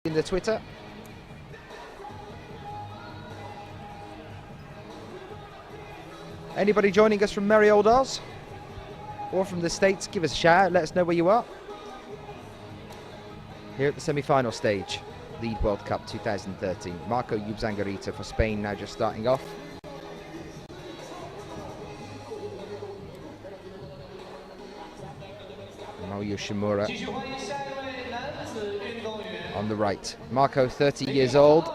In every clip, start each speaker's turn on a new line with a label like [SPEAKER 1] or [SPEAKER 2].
[SPEAKER 1] in the Twitter. Anybody joining us from merry old Oz or from the States, give us a shout, let us know where you are. Here at the semi-final stage, Lead World Cup 2013. Marco Wujiang for Spain now just starting off. Shimura on the right. Marco, 30 years old,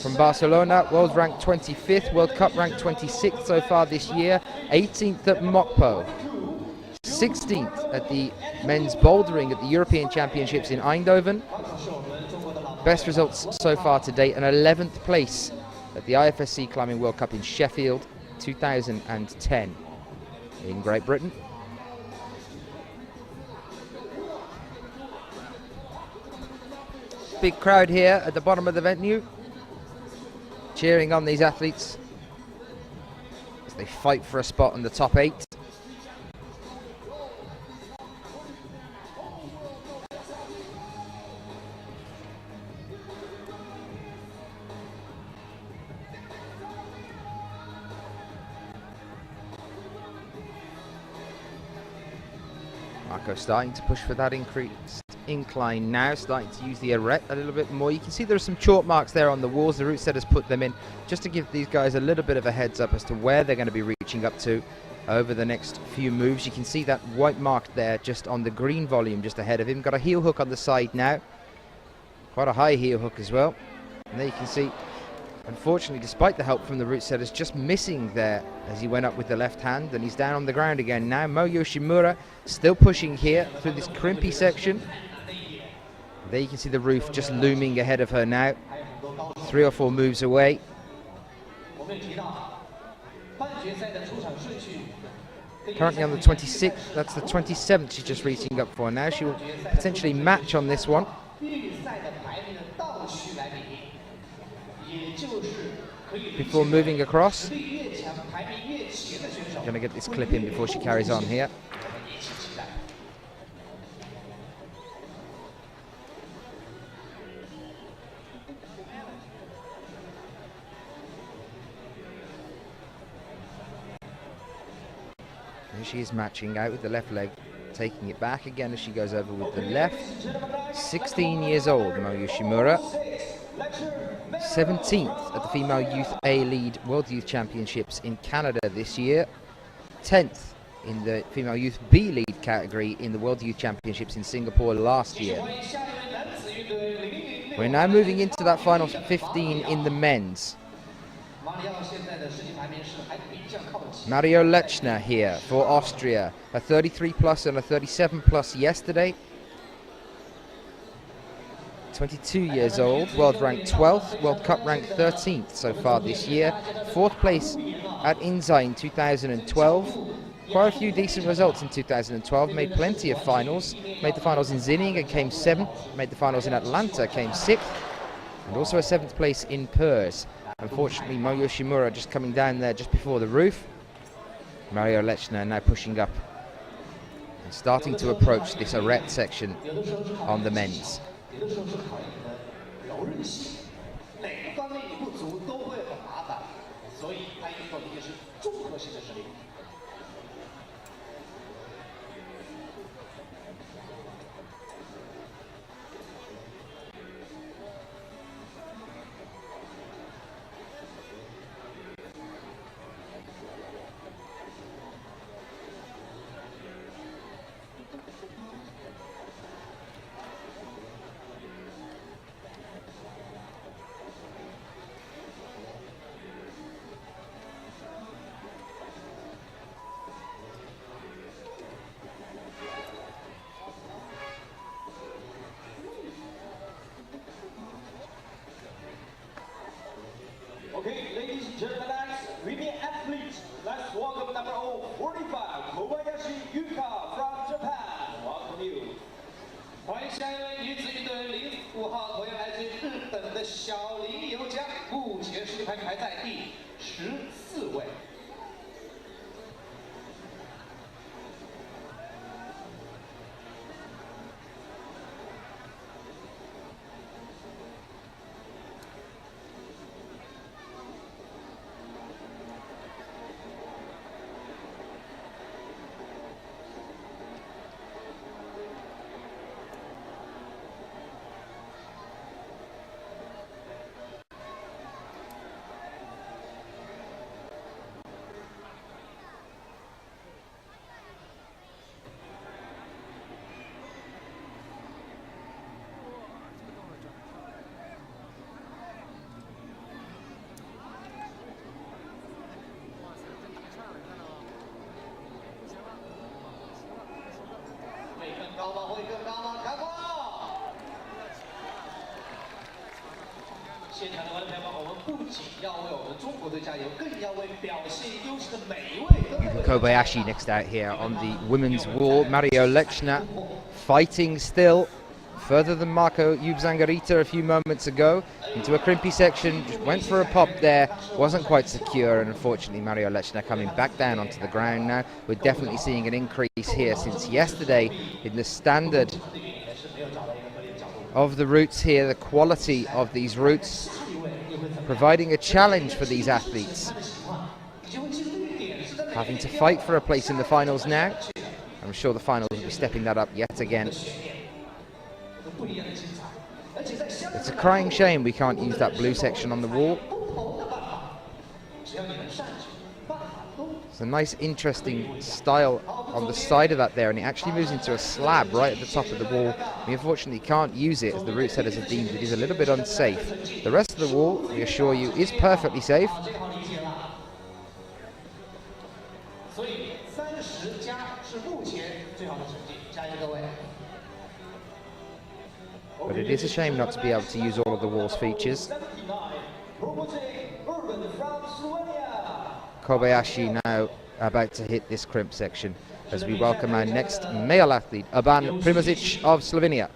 [SPEAKER 1] from Barcelona, world ranked 25th, World Cup ranked 26th so far this year, 18th at Mokpo, 16th at the men's bouldering at the European Championships in Eindhoven. Best results so far to date, an 11th place at the IFSC Climbing World Cup in Sheffield 2010 in Great Britain. Big crowd here at the bottom of the venue, cheering on these athletes as they fight for a spot in the top 8. Marco starting to push for that increased incline now, starting to use the arete a little bit more. You can see there are some chalk marks there on the walls. The route setters put them in just to give these guys a little bit of a heads up as to where they're going to be reaching up to over the next few moves. You can see that white mark there just on the green volume just ahead of him. Got a heel hook on the side now, quite a high heel hook as well. And there you can see, unfortunately, despite the help from the route setters, just missing there as he went up with the left hand, and he's down on the ground again now. Moyo Shimura still pushing here through this crimpy section. There you can see the roof just looming ahead of her now, 3 or 4 moves away. Currently on the 26th, that's the 27th she's just reaching up for now. She will potentially match on this one. Before moving across. Going to get this clip in before she carries on here. Here she is matching out with the left leg, taking it back again as she goes over with the left. 16 years old, Moyo Shimura. 17th at the Female Youth A Lead World Youth Championships in Canada this year. 10th in the Female Youth B Lead category in the World Youth Championships in Singapore last year. We're now moving into that final 15 in the men's. Mario Lechner here for Austria, a 33 plus and a 37 plus yesterday. 22 years old, world ranked 12th, World Cup ranked 13th so far this year. 4th place at INZA in 2012. Quite a few decent results in 2012, made plenty of finals. Made the finals in Zinning and came 7th. Made the finals in Atlanta, came 6th. And also a 7th place in Perth. Unfortunately, Moyo Shimura just coming down there just before the roof. Mario Lechner now pushing up and starting to approach this arete section on the men's.
[SPEAKER 2] Okay, ladies and gentlemen, women athletes, let's welcome number 45, Kobayashi Yuka from Japan. Welcome you. 欢迎下一位女子运动员05号，同样来自日本的小林由佳，目前世界排名排在第14位。现场的观众朋友们，我们不仅要为我们中国队加油，更要为表现优秀的每一位都。
[SPEAKER 1] Kobayashi next out here on the women's wall. Mario Lechner fighting still. Further than Marco Yubzangarita a few moments ago. Into a crimpy section, just went for a pop there, wasn't quite secure, and unfortunately Mario Lechner coming back down onto the ground now. We're definitely seeing an increase here since yesterday in the standard of the routes here, the quality of these routes, providing a challenge for these athletes. Having to fight for a place in the finals now. I'm sure the finals will be stepping that up yet again. It's a crying shame we can't use that blue section on the wall. It's a nice interesting style on the side of that there, and it actually moves into a slab right at the top of the wall. We unfortunately can't use it as the route setters have deemed it is a little bit unsafe. The rest of the wall, we assure you, is perfectly safe. But it is a shame not to be able to use all of the wall's features. Kobayashi now about to hit this crimp section as we welcome our next male athlete, Urban Primozic of Slovenia.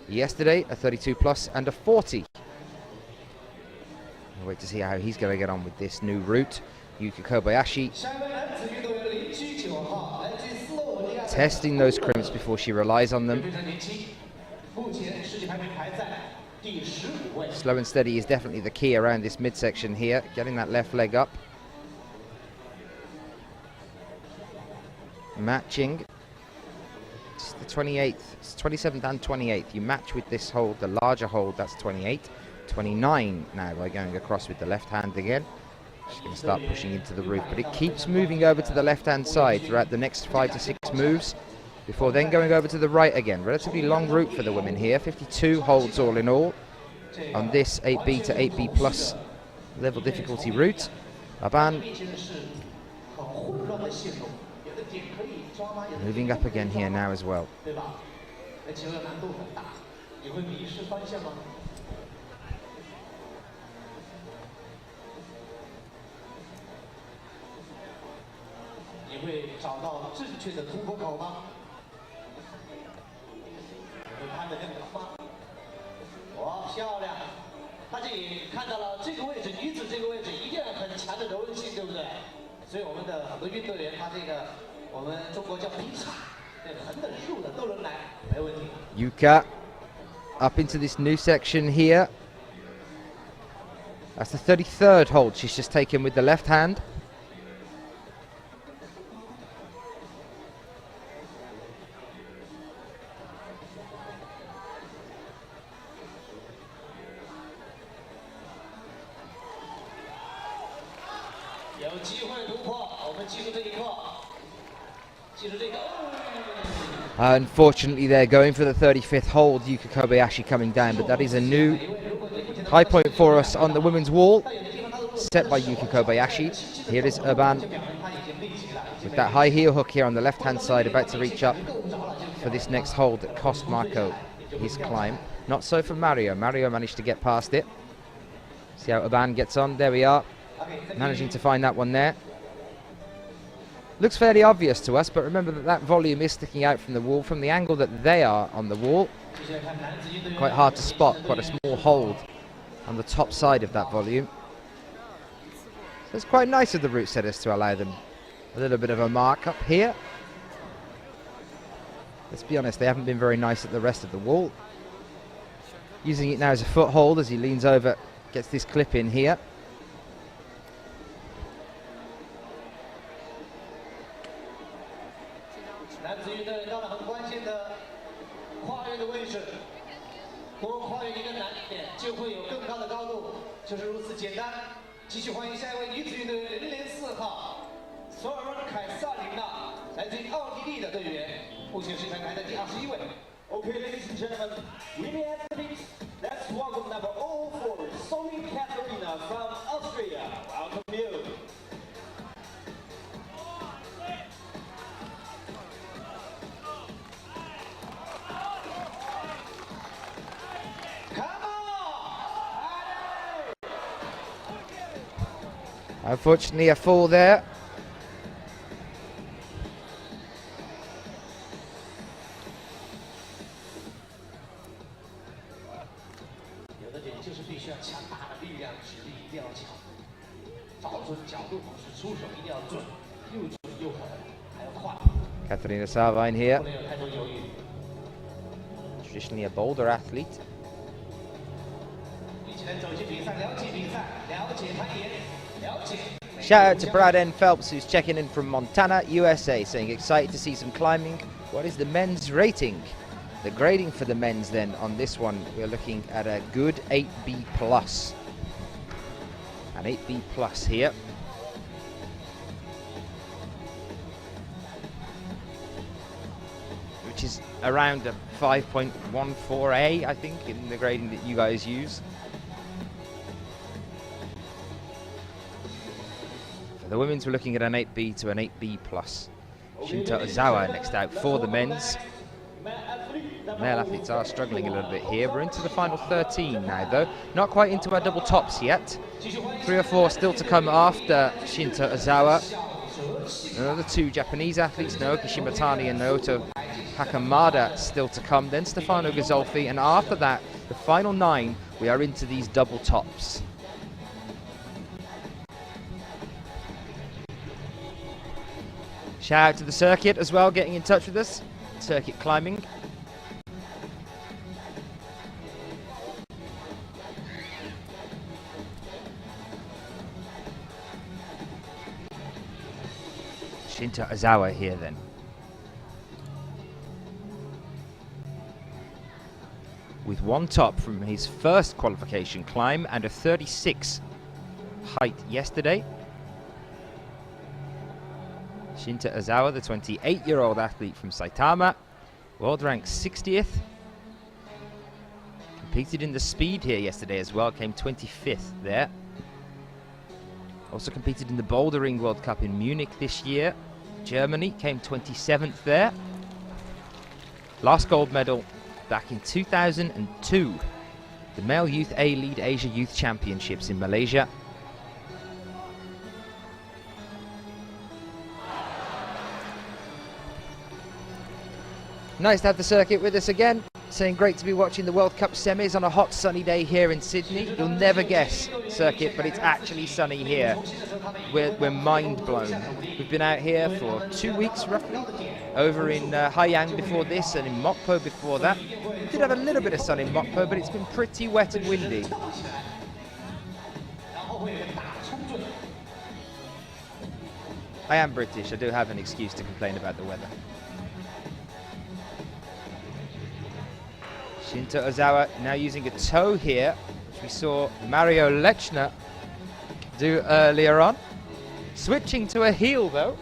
[SPEAKER 1] Yesterday, a 32 plus and a 40. We'll wait to see how he's going to get on with this new route. Yuka Kobayashi testing those crimps before she relies on them. Slow and steady is definitely the key around this midsection here, getting that left leg up. Matching. It's the 28th, it's 27th and 28th. You match with this hold, the larger hold, that's 28. 29 now by going across with the left hand again. She's going to start pushing into the roof, but it keeps moving over to the left hand side throughout the next 5 to 6 moves before then going over to the right again. Relatively long route for the women here, 52 holds all in all on this 8B to 8B plus level difficulty route. Urban moving up again here now as well. Yuka up into this new section here. That's the 33rd hold she's just taken with the left hand. Unfortunately, they're going for the 35th hold. Yuka Kobayashi coming down, but that is a new high point for us on the women's wall, set by Yuka Kobayashi. Here is Urban with that high heel hook here on the left-hand side, about to reach up for this next hold that cost Marco his climb. Not so for Mario. Mario managed to get past it. See how Urban gets on. There we are, managing to find that one there. Looks fairly obvious to us, but remember that that volume is sticking out from the wall. From the angle that they are on the wall, quite hard to spot, quite a small hold on the top side of that volume. So it's quite nice of the route setters to allow them a little bit of a mark up here. Let's be honest, they haven't been very nice at the rest of the wall. Using it now as a foothold as he leans over, gets this clip in here.
[SPEAKER 2] Okay, ladies and gentlemen, women athletes, let's welcome number 04, Sophie Katarina from Austria. Welcome you. Come on!
[SPEAKER 1] Unfortunately, a fall there. Katarina Sarvine here. Traditionally a boulder athlete. Shout out to Brad N. Phelps, who's checking in from Montana, USA, saying excited to see some climbing. What is the men's rating? The grading for the men's then on this one, we're looking at a good 8B+. An 8B+ here. Which is around a 5.14A, I think, in the grading that you guys use. For the women's, we're looking at an 8B to an 8B+. Shinta Ozawa next out for the men's. Male athletes are struggling a little bit here. We're into the final 13 now, though. Not quite into our double tops yet. 3 or 4 still to come after Shinta Ozawa. Another 2 Japanese athletes, Naoki Shimatani and Naoto Hakamada, still to come. Then Stefano Gazzolfi, and after that, the final 9, we are into these double tops. Shout out to the circuit as well, getting in touch with us. Circuit climbing. Shinta Ozawa here then. With 1 top from his first qualification climb and a 36 height yesterday. Shinta Ozawa, the 28-year-old athlete from Saitama, world ranked 60th. Competed in the speed here yesterday as well, came 25th there. Also competed in the Bouldering World Cup in Munich this year. Germany, came 27th there. Last gold medal back in 2002. The Male Youth A-Lead Asia Youth Championships in Malaysia. Nice to have the circuit with us again. Saying great to be watching the World Cup semis on a hot sunny day here in Sydney. You'll never guess, circuit, but it's actually sunny here. We're mind blown. We've been out here for 2 weeks roughly, over in Haiyang before this and in Mokpo before that. We did have a little bit of sun in Mokpo, but it's been pretty wet and windy. I am British, I do have an excuse to complain about the weather. Shinta Ozawa now using a toe here, which we saw Mario Lechner do earlier on. Switching to a heel though.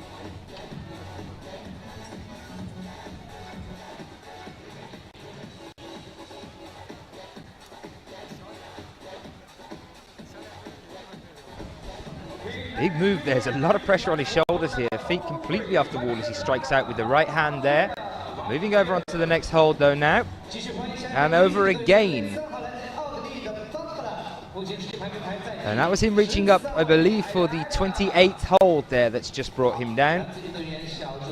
[SPEAKER 1] Big move, there's a lot of pressure on his shoulders here. Feet completely off the wall as he strikes out with the right hand there. Moving over onto the next hold though now. And over again. And that was him reaching up, I believe, for the 28th hold there that's just brought him down.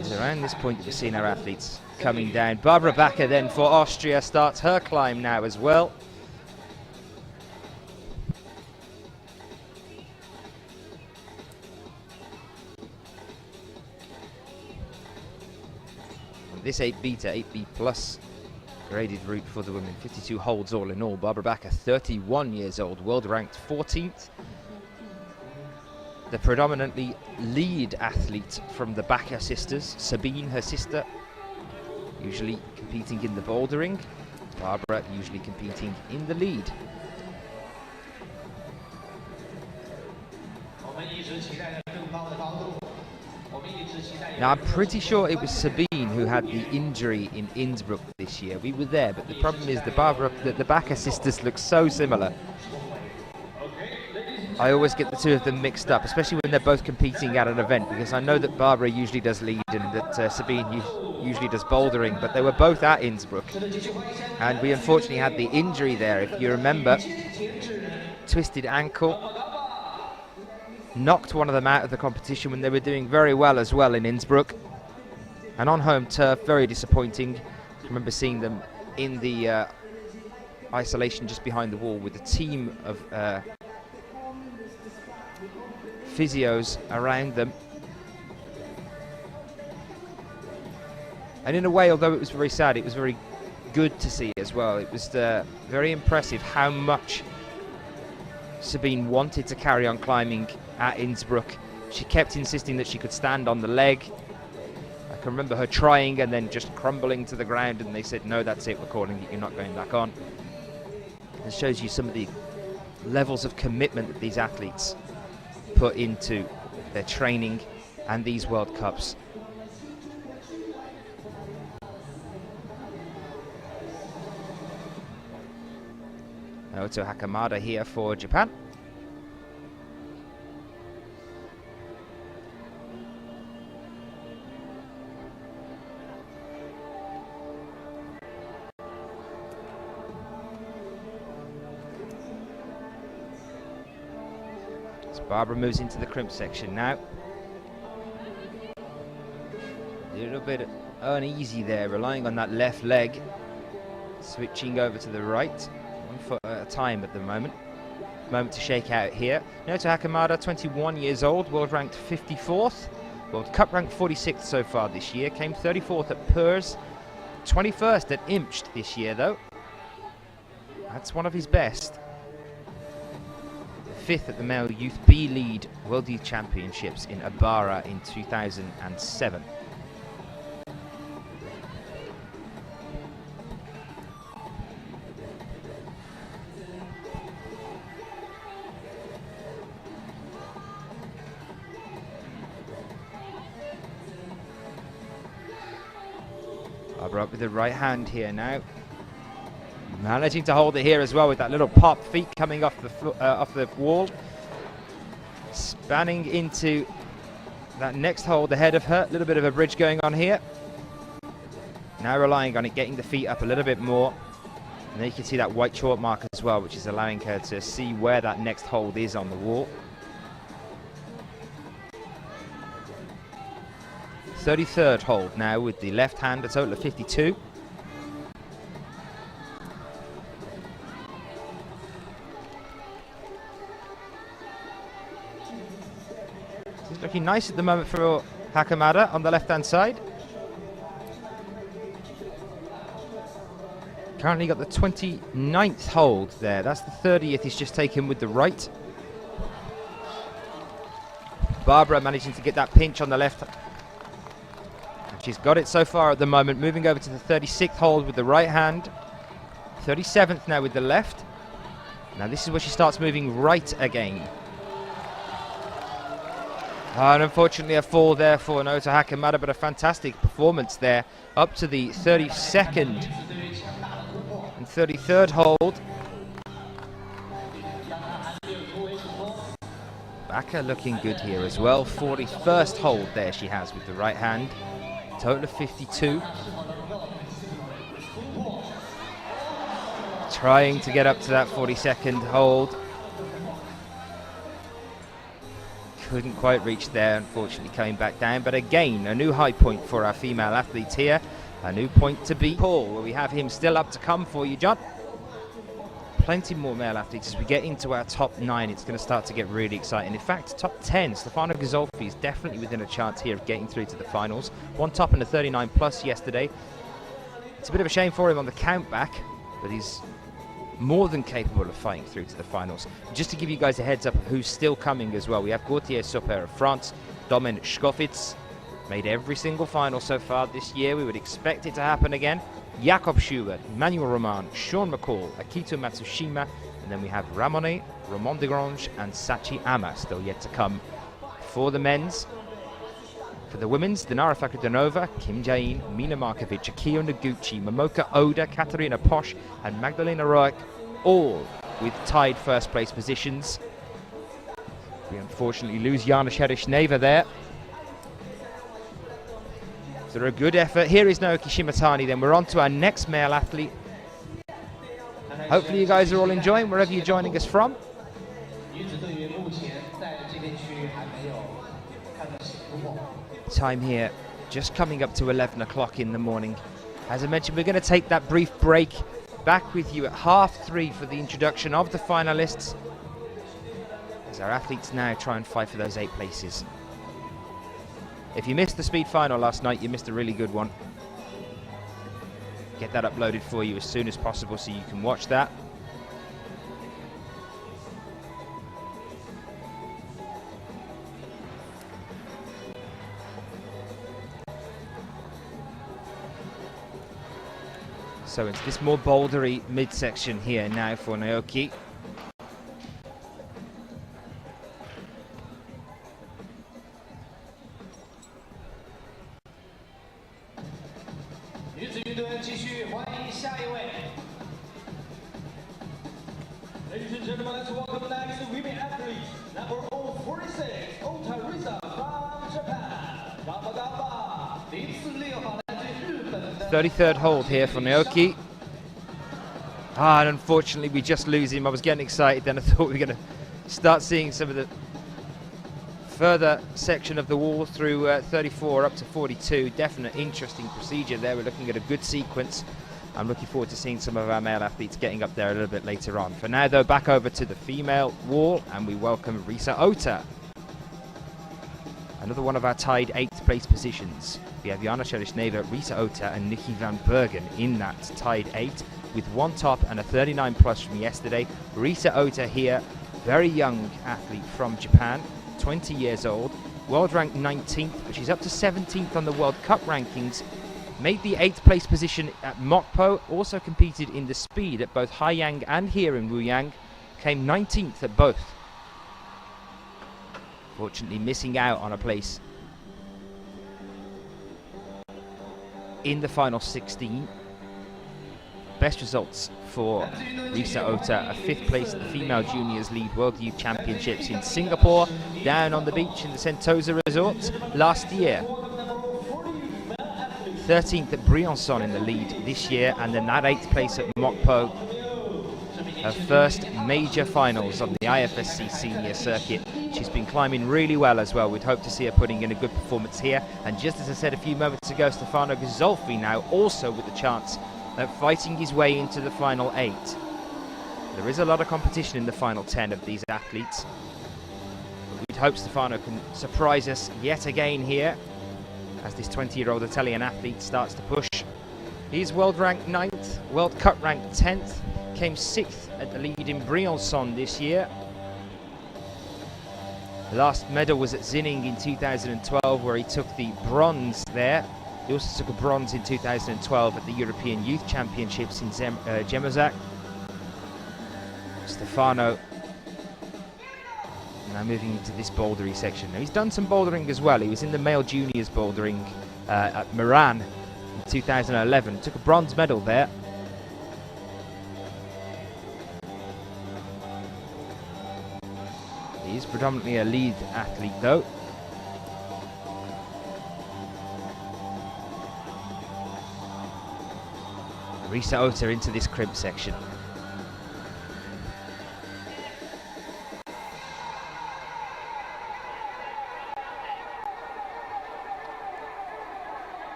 [SPEAKER 1] It's around this point that we're seeing our athletes coming down. Barbara Backer then for Austria starts her climb now as well. This 8B to 8B plus graded route for the women. 52 holds all in all. Barbara Backer, 31 years old, world ranked 14th. The predominantly lead athlete from the Backer sisters. Sabine, her sister, usually competing in the bouldering. Barbara usually competing in the lead. Now I'm pretty sure it was Sabine who had the injury in Innsbruck this year. We were there, but the problem is the Backer sisters look so similar. I always get the two of them mixed up, especially when they're both competing at an event, because I know that Barbara usually does lead and that Sabine usually does bouldering, but they were both at Innsbruck. And we unfortunately had the injury there, if you remember. Twisted ankle. knocked one of them out of the competition when they were doing very well as well in Innsbruck. And on home turf, very disappointing. I remember seeing them in the isolation just behind the wall with a team of physios around them. And in a way, although it was very sad, it was very good to see as well. It was very impressive how much Sabine wanted to carry on climbing at Innsbruck. She kept insisting that she could stand on the leg. I can remember her trying and then just crumbling to the ground, and they said, no, that's it, we're calling it, you're not going back on. It shows you some of the levels of commitment that these athletes put into their training and these World Cups. Naoto Hakamada here for Japan. So Barbara moves into the crimp section now. A little bit uneasy there, relying on that left leg. Switching over to the right. 1 foot at a time at the moment. Moment to shake out here. Naoto Hakamada, 21 years old, world ranked 54th. World Cup ranked 46th so far this year. Came 34th at Purs. 21st at Imst this year though. That's one of his best. 5th at the male youth B lead World Youth Championships in Abara in 2007. Barbara up with the right hand here now. Managing to hold it here as well with that little pop, feet coming off the wall. Spanning into that next hold ahead of her. A little bit of a bridge going on here. Now relying on it, getting the feet up a little bit more. And then you can see that white chalk mark as well, which is allowing her to see where that next hold is on the wall. 33rd hold now with the left hand, a total of 52. It's looking nice at the moment for Hakamada on the left-hand side. Currently got the 29th hold there. That's the 30th he's just taken with the right. Barbara managing to get that pinch on the left. She's got it so far at the moment. Moving over to the 36th hold with the right hand. 37th now with the left. Now this is where she starts moving right again. And unfortunately a fall there for Naoto Hakamada, but a fantastic performance there. Up to the 32nd and 33rd hold. Baka looking good here as well. 41st hold there she has with the right hand. Total of 52. Trying to get up to that 42nd hold. Couldn't quite reach there, unfortunately coming back down. But again, a new high point for our female athletes here. A new point to beat. Paul, where we have him still up to come for you, John. Plenty more male athletes. As we get into our top 9, it's going to start to get really exciting. In fact, top 10, Stefano Ghisolfi is definitely within a chance here of getting through to the finals. One top and a 39 plus yesterday. It's a bit of a shame for him on the count back, but he's more than capable of fighting through to the finals. Just to give you guys a heads up of who's still coming as well, we have Gauthier Soper of France, Domen Schkofitz, made every single final so far this year. We would expect it to happen again. Jakob Schubert, Emmanuel Roman, Sean McCall, Akito Matsushima, and then we have Ramone, Ramon de Grange, and Sachi Ama still yet to come for the men's. For the women's, Dinara Fakudanova, Kim Jae-in, Mina Markovic, Akio Noguchi, Momoka Oda, Katarina Posch, and Magdalena Roek, all with tied first place positions. We unfortunately lose Jana Sherish-Neva there. So a good effort. Here is Naoki Shimatani. Then we're on to our next male athlete. Hopefully you guys are all enjoying wherever you're joining us from. time here, just coming up to 11 o'clock in the morning. As I mentioned, we're going to take that brief break. Back with you at 3:30 for the introduction of the finalists, as our athletes now try and fight for those 8 places. If you missed the speed final last night, you missed a really good one. Get that uploaded for you as soon as possible so you can watch that. So it's this more bouldery midsection here now for Naoki.
[SPEAKER 2] Ladies and gentlemen, let's welcome next the women athlete, number 046, Ota Risa from Japan. Gamba Gamba. 046号来自日本的
[SPEAKER 1] 33rd hold here for Naoki. And unfortunately we just lose him. I was getting excited then. I thought we were going to start seeing some of the further section of the wall through 34 up to 42. Definite interesting procedure there. We're looking at a good sequence. I'm looking forward to seeing some of our male athletes getting up there a little bit later on. For now though, back over to the female wall and we welcome Risa Ota. Another one of our tied 8th place positions. We have Jana Sherisheva, Risa Ota and Nikki van Bergen in that tied 8 with 1 top and a 39 plus from yesterday. Risa Ota here, very young athlete from Japan, 20 years old, world ranked 19th, but she's up to 17th on the World Cup rankings. Made the 8th place position at Mokpo, also competed in the speed at both Haiyang and here in Wujiang, came 19th at both. Fortunately missing out on a place in the final 16. Best results for Risa Ota, a 5th place at the Female Juniors League World Youth Championships in Singapore, down on the beach in the Sentosa Resort last year. 13th at Briançon in the lead this year, and then that 8th place at Mokpo. Her first major finals on the IFSC senior circuit. She's been climbing really well as well. We'd hope to see her putting in a good performance here. And just as I said a few moments ago, Stefano Ghisolfi now also with the chance of fighting his way into the final 8. There is a lot of competition in the final 10 of these athletes. But we'd hope Stefano can surprise us yet again here, as this 20-year-old Italian athlete starts to push. He's world ranked 9th, World Cup ranked 10th, came 6th at the lead in Briançon this year. The last medal was at Zinning in 2012, where he took the bronze there. He also took a bronze in 2012 at the European Youth Championships in Gemozak. Stefano now moving into this bouldery section. Now he's done some bouldering as well. He was in the male juniors bouldering at Meran in 2011. Took a bronze medal there. He is predominantly a lead athlete though. Risa Ota into this crimp section.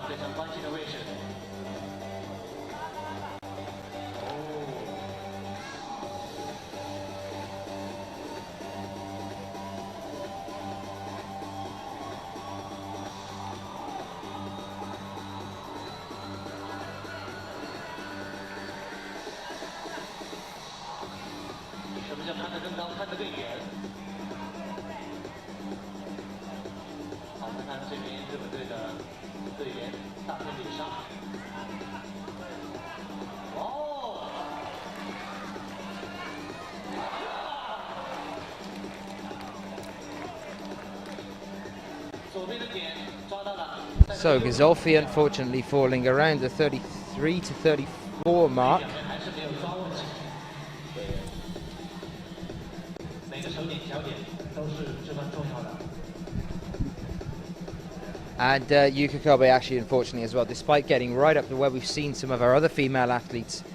[SPEAKER 2] 非常关键的位置。什么叫看得更高，看得更远？好，我们看这边日本队的队员大片领杀。哦！
[SPEAKER 1] So Gazolfi unfortunately falling around the 33 to 34 mark. And Yuka Kobe actually, unfortunately, as well, despite getting right up to where we've seen some of our other female athletes,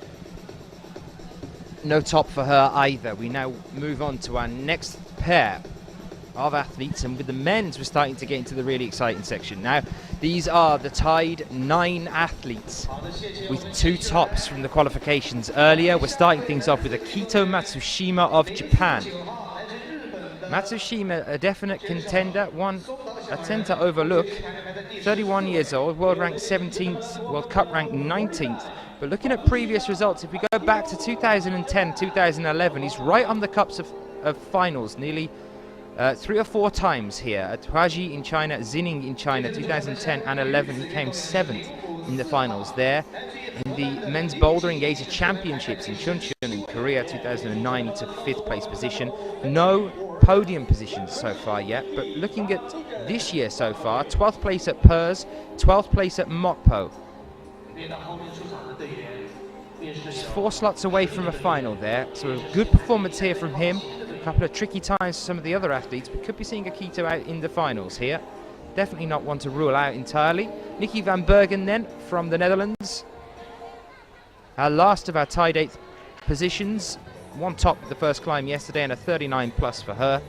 [SPEAKER 1] no top for her either. We now move on to our next pair of athletes, and with the men's we're starting to get into the really exciting section. Now, these are the tied 9 athletes with 2 tops from the qualifications earlier. We're starting things off with Akito Matsushima of Japan. Matsushima, a definite contender, one I tend to overlook. 31 years old, world ranked 17th, World Cup ranked 19th. But looking at previous results, if we go back to 2010, 2011, he's right on the cups of finals, nearly 3 or 4 times here. At Huaji in China, Xining in China, 2010 and 11, he came 7th in the finals there. In the men's bouldering Asia Championships in Chuncheon in Korea, 2009, he took 5th place position. No podium positions so far yet, but looking at this year so far, 12th place at Pers, 12th place at Mokpo. Just 4 slots away from a final there, so a good performance here from him. A couple of tricky times for some of the other athletes. We could be seeing Akito out in the finals here. Definitely not one to rule out entirely. Nikki van Bergen then from the Netherlands. Our last of our tied 8th positions. 1 top of the first climb yesterday and a 39 plus for her.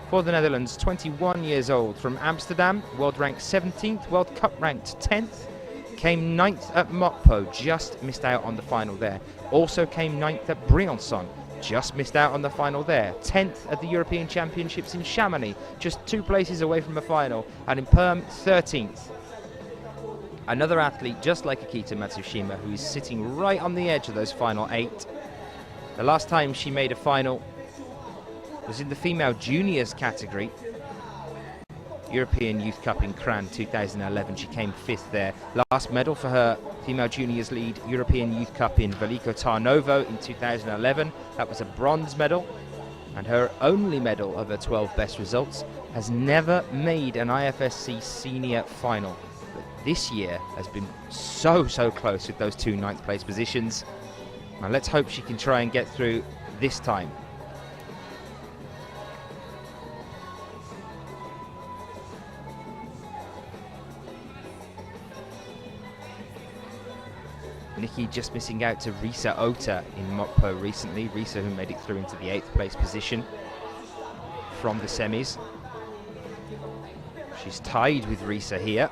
[SPEAKER 1] For the Netherlands, 21 years old from Amsterdam, world ranked 17th, World Cup ranked 10th. Came 9th at Mokpo, just missed out on the final there. Also came 9th at Briançon, just missed out on the final there. 10th at the European Championships in Chamonix, just 2 places away from a final. And in Perm, 13th. Another athlete just like Akito Matsushima, who is sitting right on the edge of those final 8. The last time she made a final was in the female juniors category. European Youth Cup in Kran 2011, she came 5th there. Last medal for her female juniors lead European Youth Cup in Veliko Tarnovo in 2011. That was a bronze medal, and her only medal of her 12 best results. Has never made an IFSC senior final. But this year has been so close with those 2 9th place positions. Now let's hope she can try and get through this time. Nikki just missing out to Risa Ota in Mokpo recently. Risa, who made it through into the 8th place position from the semis. She's tied with Risa here.